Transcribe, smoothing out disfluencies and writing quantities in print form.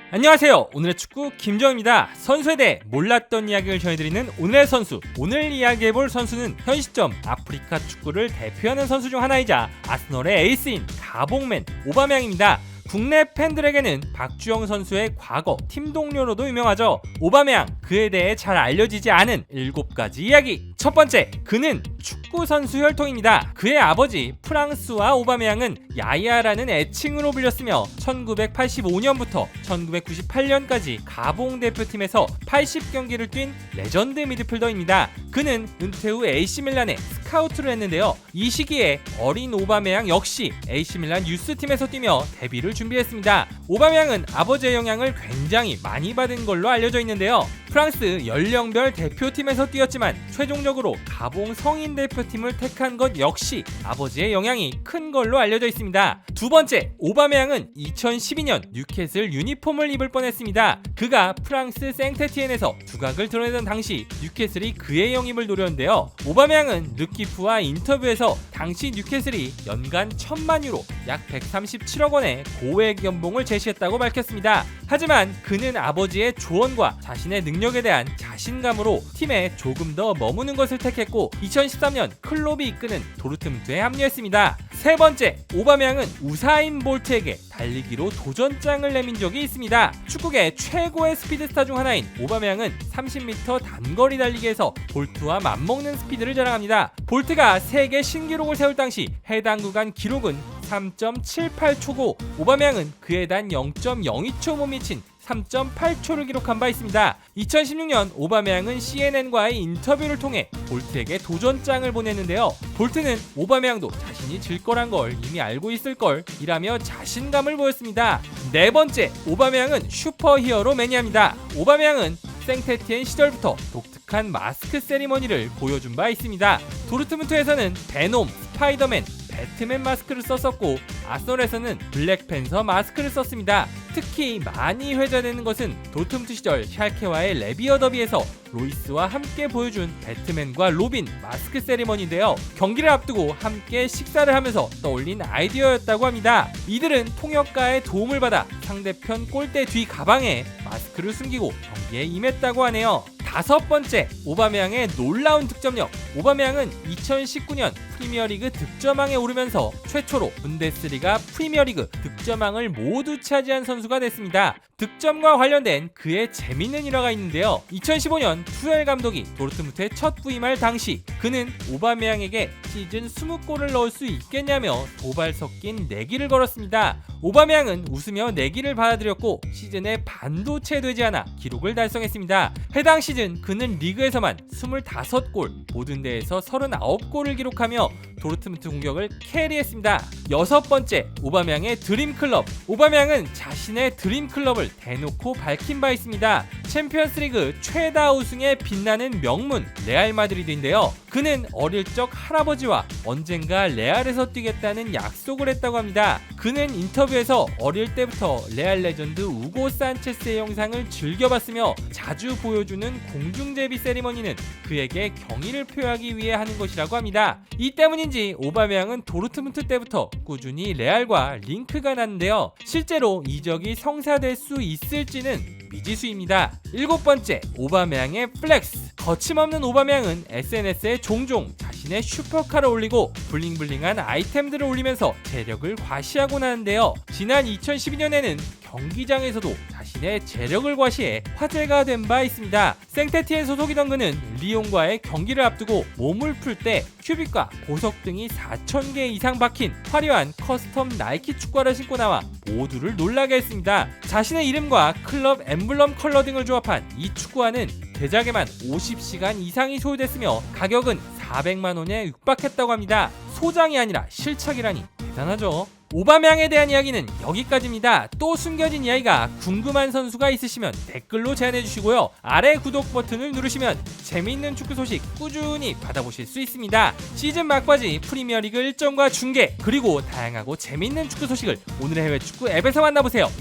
안녕하세요. 오늘의 축구 김정입니다. 선수에 대해 몰랐던 이야기를 전해드리는 오늘의 선수. 오늘 이야기해볼 선수는 현 시점 아프리카 축구를 대표하는 선수 중 하나이자 아스널의 에이스인 가봉맨 오바메양입니다. 국내 팬들에게는 박주영 선수의 과거 팀 동료로도 유명하죠. 오바메양, 그에 대해 잘 알려지지 않은 7가지 이야기. 첫 번째, 그는 축구 선수 혈통입니다. 그의 아버지 프랑스와 오바메양은 야야라는 애칭으로 불렸으며 1985년부터 1998년까지 가봉 대표팀에서 80경기를 뛴 레전드 미드필더입니다. 그는 은퇴 후 AC밀란에 스카우트를 했는데요. 이 시기에 어린 오바메양 역시 AC밀란 유스팀에서 뛰며 데뷔를 준비했습니다. 오바메양은 아버지의 영향을 굉장히 많이 받은 걸로 알려져 있는데요. 프랑스 연령별 대표팀에서 뛰었지만 최종적으로 가봉 성인 대표팀을 택한 것 역시 아버지의 영향이 큰 걸로 알려져 있습니다. 두 번째, 오바메양은 2012년 뉴캐슬 유니폼을 입을 뻔했습니다. 그가 프랑스 생테티엔에서 두각을 드러내던 당시 뉴캐슬이 그의 영입을 노렸는데요. 오바메양은 르키프와 인터뷰에서 당시 뉴캐슬이 연간 1000만 유로 약 137억 원의 고액 연봉을 제시했다고 밝혔습니다. 하지만 그는 아버지의 조언과 자신의 능력에 대한 자신감으로 팀에 조금 더 머무는 것을 택했고 2013년 클롭이 이끄는 도르트문트에 합류했습니다. 세 번째, 오바메양은 우사인 볼트에게 달리기로 도전장을 내민 적이 있습니다. 축구계 최고의 스피드스타 중 하나인 오바메양은 30m 단거리 달리기에서 볼트와 맞먹는 스피드를 자랑합니다. 볼트가 세계 신기록을 세울 당시 해당 구간 기록은 3.78초고 오바메양은 그에 단 0.02초 못 미친 3.8초를 기록한 바 있습니다. 2016년 오바메양은 CNN과의 인터뷰를 통해 볼트에게 도전장을 보냈는데요. 볼트는 오바메양도 자신이 질 거란 걸 이미 알고 있을 걸 이라며 자신감을 보였습니다. 네 번째, 오바메양은 슈퍼히어로 매니아입니다. 오바메양은 생테티엔 시절부터 독특한 마스크 세리머니를 보여준 바 있습니다. 도르트문트에서는 베놈, 스파이더맨, 배트맨 마스크를 썼었고 아스널에서는 블랙팬서 마스크를 썼습니다. 특히 많이 회자되는 것은 도르트문트 시절 샬케와의 레비어 더비에서 로이스와 함께 보여준 배트맨과 로빈 마스크 세리머니인데요. 경기를 앞두고 함께 식사를 하면서 떠올린 아이디어였다고 합니다. 이들은 통역가의 도움을 받아 상대편 골대 뒤 가방에 마스크를 숨기고 경기에 임했다고 하네요. 다섯 번째, 오바메양의 놀라운 득점력. 오바메양은 2019년 프리미어리그 득점왕에 오르면서 최초로 분데스리가 프리미어리그 득점왕을 모두 차지한 선수가 됐습니다. 득점과 관련된 그의 재밌는 일화가 있는데요. 2015년 투엘 감독이 도르트문트에 첫 부임할 당시 그는 오바메양에게 시즌 20골을 넣을 수 있겠냐며 도발 섞인 내기를 걸었습니다. 오바메양은 웃으며 내기를 받아들였고 시즌에 반도 채 되지 않아 기록을 달성했습니다. 해당 시즌 그는 리그에서만 25골, 모든 대회에서 39골을 기록하며 도르트문트 공격을 캐리했습니다. 여섯 번째, 오바메양의 드림클럽. 오바메양은 자신의 드림클럽을 대놓고 밝힌 바 있습니다. 챔피언스리그 최다 우승에 빛나는 명문 레알 마드리드인데요. 그는 어릴 적 할아버지와 언젠가 레알에서 뛰겠다는 약속을 했다고 합니다. 그는 인터뷰에서 어릴 때부터 레알 레전드 우고 산체스의 영상을 즐겨봤으며 자주 보여주는 공중제비 세리머니는 그에게 경의를 표하기 위해 하는 것이라고 합니다. 이 때문인지 오바메양은 도르트문트 때부터 꾸준히 레알과 링크가 났는데요. 실제로 이적이 성사될 수 있을지는 미지수입니다. 일곱 번째, 오바메양의 플렉스. 거침없는 오바메양은 SNS에 종종 자신의 슈퍼카를 올리고 블링블링한 아이템들을 올리면서 재력을 과시하곤 하는데요. 지난 2012년에는 경기장에서도 자신의 재력을 과시해 화제가 된 바 있습니다. 생테티엔 소속이던 그는 리옹과의 경기를 앞두고 몸을 풀 때 큐빅과 보석 등이 4,000개 이상 박힌 화려한 커스텀 나이키 축구화를 신고 나와 모두를 놀라게 했습니다. 자신의 이름과 클럽 엠블럼 컬러 등을 조합한 이 축구화는 제작에만 50시간 이상이 소요됐으며 가격은 400만 원에 육박했다고 합니다. 소장이 아니라 실착이라니 대단하죠. 오바메양에 대한 이야기는 여기까지입니다. 또 숨겨진 이야기가 궁금한 선수가 있으시면 댓글로 제안해주시고요. 아래 구독 버튼을 누르시면 재미있는 축구 소식 꾸준히 받아보실 수 있습니다. 시즌 막바지 프리미어리그 일정과 중계 그리고 다양하고 재미있는 축구 소식을 오늘의 해외 축구 앱에서 만나보세요.